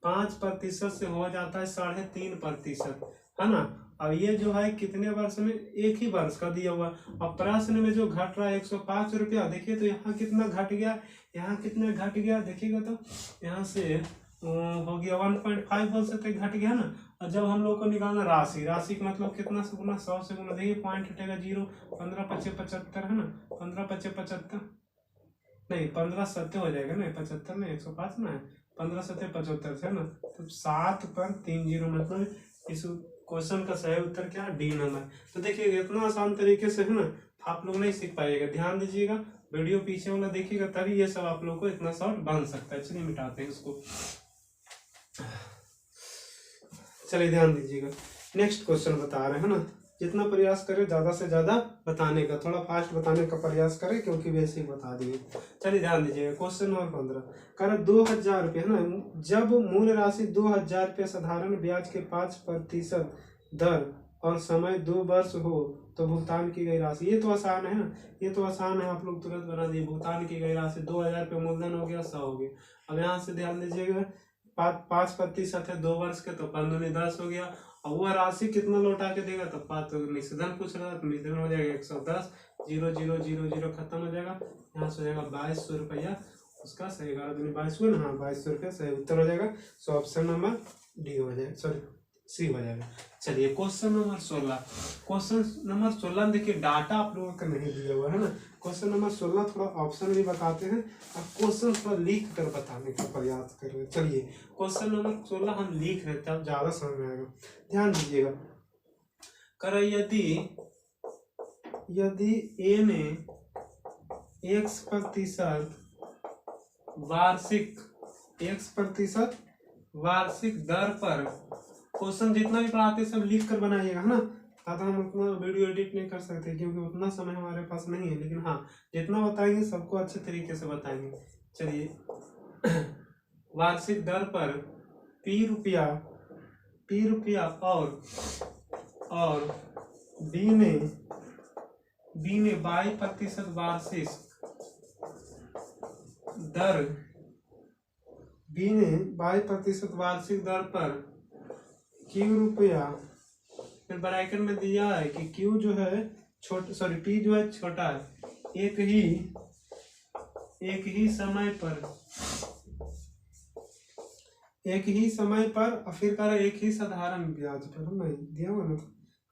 5% से हो जाता है 3.5%, है ना। अब ये जो है कितने वर्ष में, एक ही वर्ष का दिया हुआ। अब प्रश्न में जो घट रहा है 105 रुपया, देखिए तो यहाँ कितना घट गया, यहाँ कितना घट गया देखिएगा, तो यहाँ से हो गया 1.5 से तक घट गया ना। और जब हम लोग को निकालना राशि का मतलब कितना से गुना, 100 से गुना, देखिए पॉइंट हटेगा 0, 15 5 75, है ना, 15 5 75 नहीं, 15 7 हो जाएगा ना, 75 में 105 ना है, 15 7 75 है ना। तो 7 पर 3 0, मतलब इस क्वेश्चन का सही उत्तर क्या है, डी नंबर। तो देखिए इतना आसान तरीके से, है ना, आप लोग नहीं सीख पाइएगा। ध्यान दीजिएगा, वीडियो पीछे वाला देखिएगा, तभी ये सब आप लोग को इतना शॉर्ट बन सकता है। चलिए मिटाते हैं इसको। चलिए ध्यान दीजिएगा, नेक्स्ट क्वेश्चन बता रहे हैं ना। जितना प्रयास करें ज्यादा से ज्यादा बताने का, थोड़ा फास्ट बताने का प्रयास करें, क्योंकि वैसे ही बता दिए। चलिए ध्यान दीजिएगा, क्वेश्चन नंबर 15 कर 2000 रुपये, है ना। जब मूल राशि 2000 रुपये साधारण ब्याज के 5% दर और समय 2 वर्ष हो तो भुगतान की गई राशि। ये तो आसान है ना, ये तो आसान है, आप लोग तुरंत बना दिए। भुगतान की गई राशि 2000 रुपये मूलधन हो गया, 100 हो गया। अब यहाँ से ध्यान दीजिएगा, 5% है 2 वर्ष के, तो 15 10 हो गया। और वह राशि कितना लौटा के देगा, तो 5 निषेधन पूछ रहा है, तो निषेधन हो जाएगा 110, 0 0 0 0 खत्म हो जाएगा। यहाँ से हो जाएगा 2200 रुपया, उसका सही 11 दूनी 22 हुआ ना, हाँ 2200 रुपया सही उत्तर हो जाएगा। सो ऑप्शन नंबर डी हो जाएगा, सॉरी सी हो जाएगा। चलिए क्वेश्चन नंबर 16, क्वेश्चन नंबर 16 देखिए डाटा आप लोगों का नहीं दिया हुआ है ना। क्वेश्चन नंबर 16 थोड़ा ऑप्शन भी बताते हैं, और क्वेश्चन थोड़ा लिख कर बताने का प्रयास कर रहे हैं। चलिए क्वेश्चन नंबर 16 हम लिख रहे थे, अब ज्यादा समझ में आएगा। ध्यान दीजिएगा, कर यदि ए ने x% वार्षिक दर पर। क्वेश्चन जितना भी पढ़ाते सब लिख कर बनाइएगा, है ना। हाँ, तो हम उतना वीडियो एडिट नहीं कर सकते क्योंकि उतना समय हमारे पास नहीं है, लेकिन हाँ जितना बताएंगे सबको अच्छे तरीके से बताएंगे। चलिए वार्षिक दर पर p रुपया और b ने 22% वार्षिक दर, b ने 22% वार्षिक दर पर q रुपया, फिर ब्रैकेट में दिया है कि q जो है p जो है छोटा है, एक ही समय पर और फिर कह रहा है एक ही साधारण ब्याज पर, नहीं दिया हुआ ना।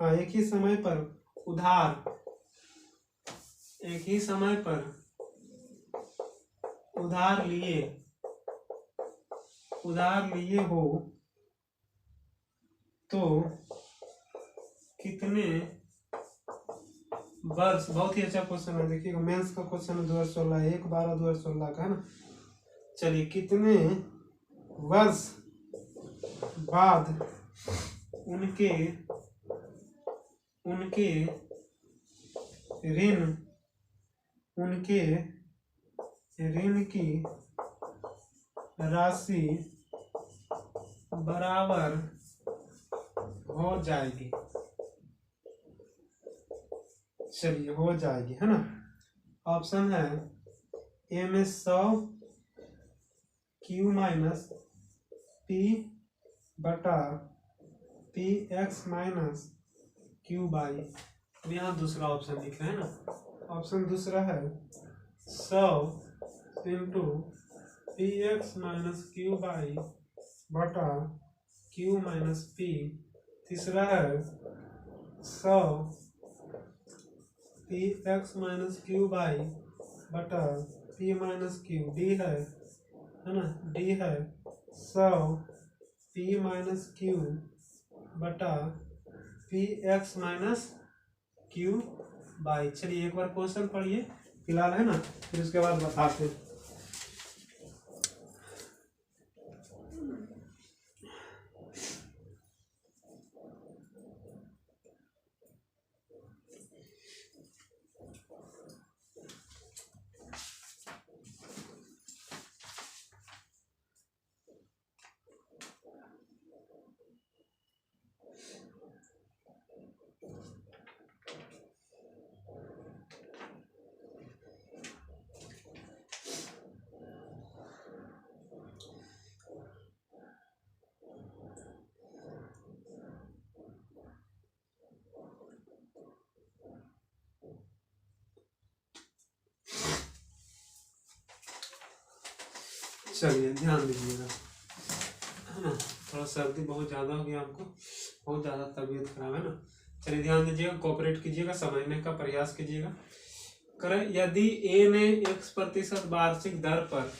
हाँ, एक ही समय पर उधार लिए हो तो कितने वर्ष। बहुत ही अच्छा क्वेश्चन है, देखिएगा मेंस का क्वेश्चन है 2016, 1/12/2016 का, है ना। चलिए कितने वर्ष बाद उनके ऋण की राशि बराबर हो जाएगी। चलिए हो जाएगी, है ना। ऑप्शन है ए में 100 Q माइनस P बटा PX माइनस Q बाई। अब यहाँ दूसरा ऑप्शन लिख रहे हैं ना। ऑप्शन दूसरा है 100 into PX minus Q by बटा Q माइनस P। तीसरा है 100 PX माइनस Q बाई बटा P माइनस Q। डी है ना, डी है 100 P माइनस Q बटा PX माइनस Q बाई। चलिए एक बार क्वेश्चन पढ़िए फिलहाल, है ना, फिर उसके बाद बताते हैं। चलिए ध्यान दीजिएगा, है ना। थोड़ा सर्दी बहुत ज़्यादा हो गया, हमको बहुत ज़्यादा तबीयत खराब है ना। चलिए ध्यान दीजिएगा, कोऑपरेट कीजिएगा, समझने का प्रयास कीजिएगा। करें यदि A ने x% वार्षिक दर पर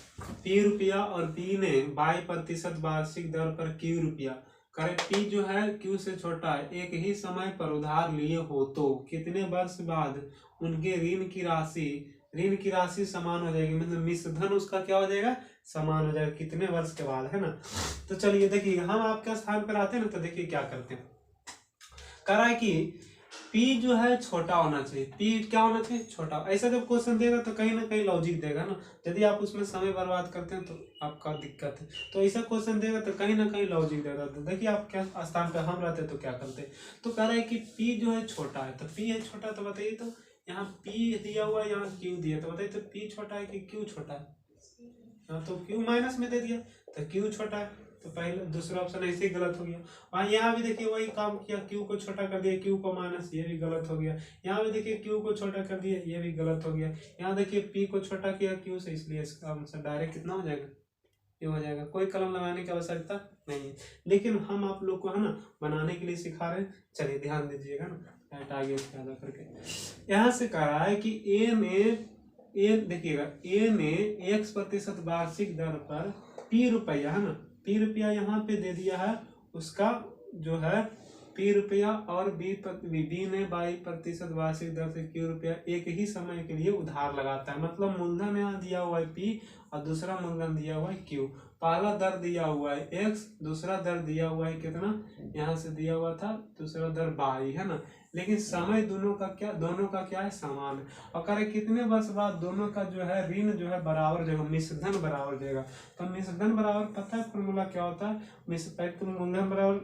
P रुपया और B ने y% वार्षिक दर पर Q रुपया, करें P जो है Q से छोटा है, एक ही समय पर उधार लिए हो तो कितने वर्ष बाद उनके ऋण की राशि समान हो जाएगी। मतलब मिश्रधन उसका क्या हो जाएगा, समान हो जाएगा, कितने वर्ष के बाद, है ना। तो चलिए देखिए, हम आपके स्थान पर आते हैं ना, तो देखिए क्या करते हैं। कह रहा है कि P जो है छोटा होना चाहिए, P क्या होना चाहिए, छोटा। ऐसा जब क्वेश्चन देगा तो कहीं ना कहीं लॉजिक देगा ना। यदि आप उसमें समय बर्बाद करते हैं तो आपका दिक्कत है। तो ऐसा क्वेश्चन देगा तो कहीं ना कहीं लॉजिक देगा। तो देखिए आप क्या स्थान पे हम रहते तो क्या करते। तो कह रहा है कि P जो है छोटा है, तो P है छोटा, तो बताइए तो यहाँ P दिया हुआ है, यहाँ Q दिया, तो बताइए तो P छोटा है कि Q छोटा है। हाँ, तो Q माइनस में दे दिया तो Q छोटा है, तो पहले दूसरा ऑप्शन ऐसे ही गलत हो गया। वहाँ यहाँ भी देखिए वही काम किया, Q को छोटा कर दिया, Q को माइनस, ये भी गलत हो गया। यहाँ भी देखिए Q को छोटा कर दिया, ये भी गलत हो गया। यहाँ देखिए P को छोटा किया Q से, इसलिए इसका आंसर डायरेक्ट कितना हो जाएगा, ये हो जाएगा। कोई कलम लगाने की आवश्यकता नहीं है, लेकिन हम आप लोग को, है ना, बनाने के लिए सिखा रहे हैं। चलिए ध्यान दीजिएगा ना, लाइट आगे ज्यादा करके। यहाँ से कह रहा है कि देखिएगा A ने x% वार्षिक दर पर P रुपया, है ना, P रुपया यहाँ पे दे दिया है, उसका जो है P रुपया और B ने 22% वार्षिक दर से Q रुपया एक ही समय के लिए उधार लगाता है। मतलब मूलधन यहाँ दिया हुआ है P और दूसरा मूलधन दिया हुआ है Q। पहला दर दिया हुआ है X, दूसरा दर दिया हुआ है कितना, यहाँ से दिया हुआ था दूसरा दर Y, है ना। लेकिन समय दोनों का क्या है, समान है। और करे कितने वर्ष बाद दोनों का जो है ऋण जो है बराबर जाएगा, मिश्रधन बराबर जाएगा। तो मिश्रधन बराबर पता है फॉर्मूला क्या होता है, मूलधन बराबर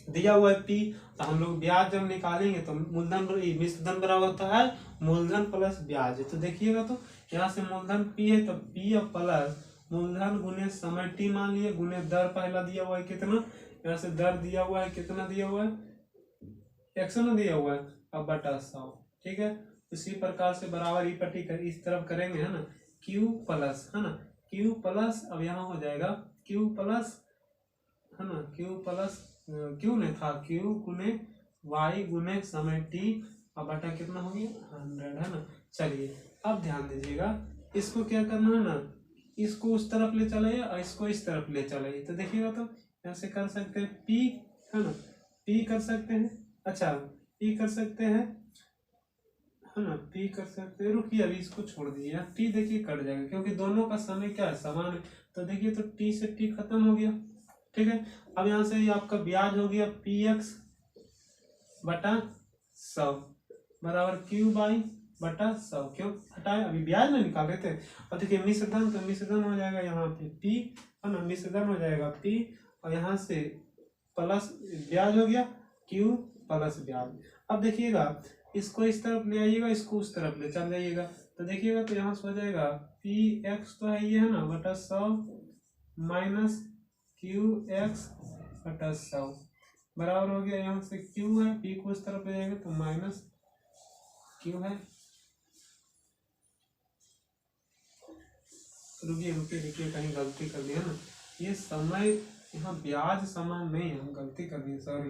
दिया हुआ है P, तो हम लोग ब्याज जब निकालेंगे तो मिश्रधन बराबर होता है मूलधन प्लस ब्याज। तो देखिएगा तो यहाँ से मूलधन P है तो P प्लस मूलधन गुने समय T मान लिए, गुने दर पहला दिया हुआ है कितना, यहाँ से दर दिया हुआ है कितना दिया हुआ है, 100 दिया हुआ है, अब बटा 100। ठीक है, इसी प्रकार से बराबर पट्टी इस तरफ करेंगे, है ना, Q प्लस, है ना, Q प्लस, अब यहाँ हो जाएगा Q प्लस, है ना, Q प्लस Q ने था Q गुने Y गुने समय T और बटा कितना हो गया 100, है ना। चलिए अब ध्यान दीजिएगा, इसको क्या करना है ना, इसको उस तरफ ले चलाइए और इसको इस तरफ ले चलाइए। तो देखिएगा तो यहाँ से कर सकते हैं P, है ना, P कर सकते हैं, अच्छा P कर सकते हैं, है ना, P कर सकते हैं। रुकिए अभी इसको छोड़ दीजिए, T देखिए कट जाएगा क्योंकि दोनों का समय क्या है, समान है। तो देखिए तो T से T खत्म हो गया। ठीक है, अब यहाँ से आपका ब्याज हो गया PX बटा 100 बराबर Q बाई बटा 100। क्यों हटाए, अभी ब्याज ना निकाल रहे थे। और देखिए मिश्रधन, तो मिश्रधन हो जाएगा यहाँ पे P, है ना, मिश्रधन हो जाएगा P और यहाँ से प्लस ब्याज हो गया Q प्लस ब्याज। अब देखिएगा इसको इस तरफ ले आइएगा, इसको उस तरफ ले चल जाइएगा। तो देखिएगा तो यहाँ से हो जाएगा PX तो है ये, है ना, बटा 100 माइनस QX बटा 100 बराबर हो गया, यहाँ से Q है, P को इस तरफ ले जाएगा तो माइनस Q है। रुकिए कहीं गलती कर दिया ना, ये समय यहाँ ब्याज समान नहीं है, हम गलती कर दिए, सॉरी,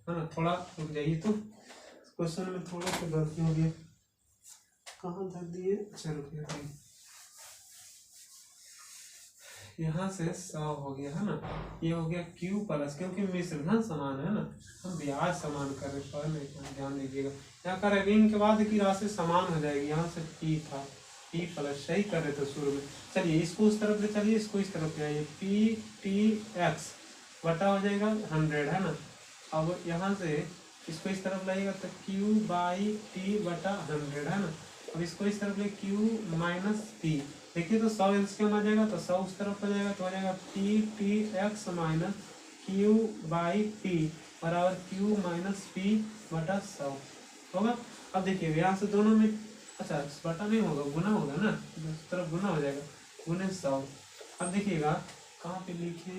है ना। थोड़ा रुक जाइए, तो क्वेश्चन में थोड़ा सा गलती हो गया, कहाँ धर दिए, अच्छा रुकिए, यहाँ से 100 हो गया, है ना, ये हो गया Q प्लस, क्योंकि मिश्रधन समान है ना, हम ब्याज समान कर रहे पर नहीं, ध्यान दीजिएगा यहाँ कर ऋण के बाद की राशि समान हो जाएगी। यहाँ से P था P प्लस, सही कर रहे थे शुरू में। चलिए इसको उस तरफ ले चलिए, इसको इस तरफ ले आइए, PTX बटा हो जाएगा 100, है ना। अब यहाँ से इसको इस तरफ लाइएगा तो Q बाई T बटा 100, है ना। अब इसको इस तरफ ले Q माइनस P, देखिए तो 100 एलसीएम आ जाएगा तो 100 उस तरफ हो जाएगा, तो हो जाएगा PTX minus Q by T बराबर Q माइनस P बटा 100 होगा। अब देखिए यहाँ से दोनों में, अच्छा बटा नहीं होगा, गुना होगा ना, इस तरफ गुना हो जाएगा, गुने 100। अब देखिएगा कहाँ पे लिखे,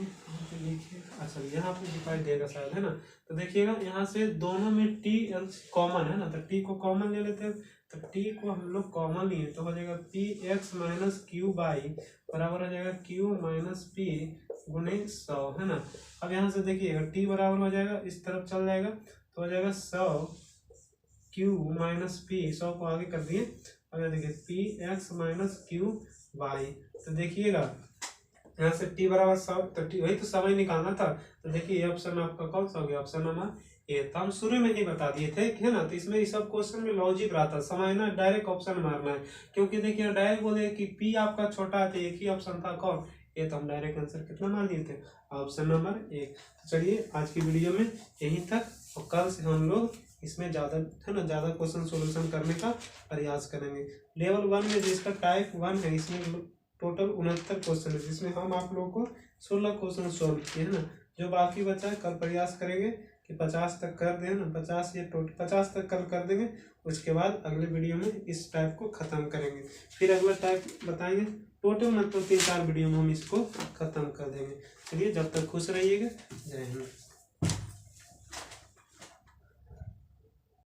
अच्छा यहाँ पे दिखाई देगा शायद, है ना। तो देखिएगा यहाँ से दोनों में T कॉमन है ना, तो T को कॉमन ले लेते हैं, तो T को हम लोग कॉमन लिए तो हो जाएगा PX माइनस Q बाई बराबर हो जाएगा Q माइनस P गुने 100, है ना। अब यहाँ से देखिएगा T बराबर हो जाएगा, इस तरफ चल जाएगा तो हो जाएगा 100 Q माइनस P, 100 को आगे कर दिए। अब यहाँ देखिए PX माइनस Q बाई, तो देखिएगा यहाँ से T बराबर 100, तो T वही तो समय निकालना था। तो देखिए ऑप्शन आपका कौन सा हो गया, ऑप्शन नंबर ए। तो हम शुरू में ही बता दिए थे, है ना। तो इसमें इस सब क्वेश्चन में लॉजिक रहता, समय ना डायरेक्ट ऑप्शन मारना है, क्योंकि देखिए डायरेक्ट बोले कि P आपका छोटा है तो एक ही ऑप्शन था कौन, ए, तो हम डायरेक्ट आंसर कितना मान लिए थे, ऑप्शन नंबर 1। तो चलिए आज की वीडियो में यहीं तक, और कल से हम लोग इसमें ज़्यादा, है ना, ज़्यादा क्वेश्चन सोल्यूशन करने का प्रयास करेंगे। लेवल 1 में जिसका टाइप 1 है, इसमें टोटल 69 क्वेश्चन है, जिसमें हम आप लोगों को 16 क्वेश्चन सॉल्व किए, है ना। जो बाकी बचा है कल प्रयास करेंगे कि 50 तक कर दें ना, 50 या 50 तक कल कर देंगे। उसके बाद अगले वीडियो में इस टाइप को ख़त्म करेंगे, फिर अगला टाइप बताएंगे। टोटल मतलब 3-4 वीडियो में हम इसको ख़त्म कर देंगे। चलिए जब तक खुश रहिएगा, जय हिंद।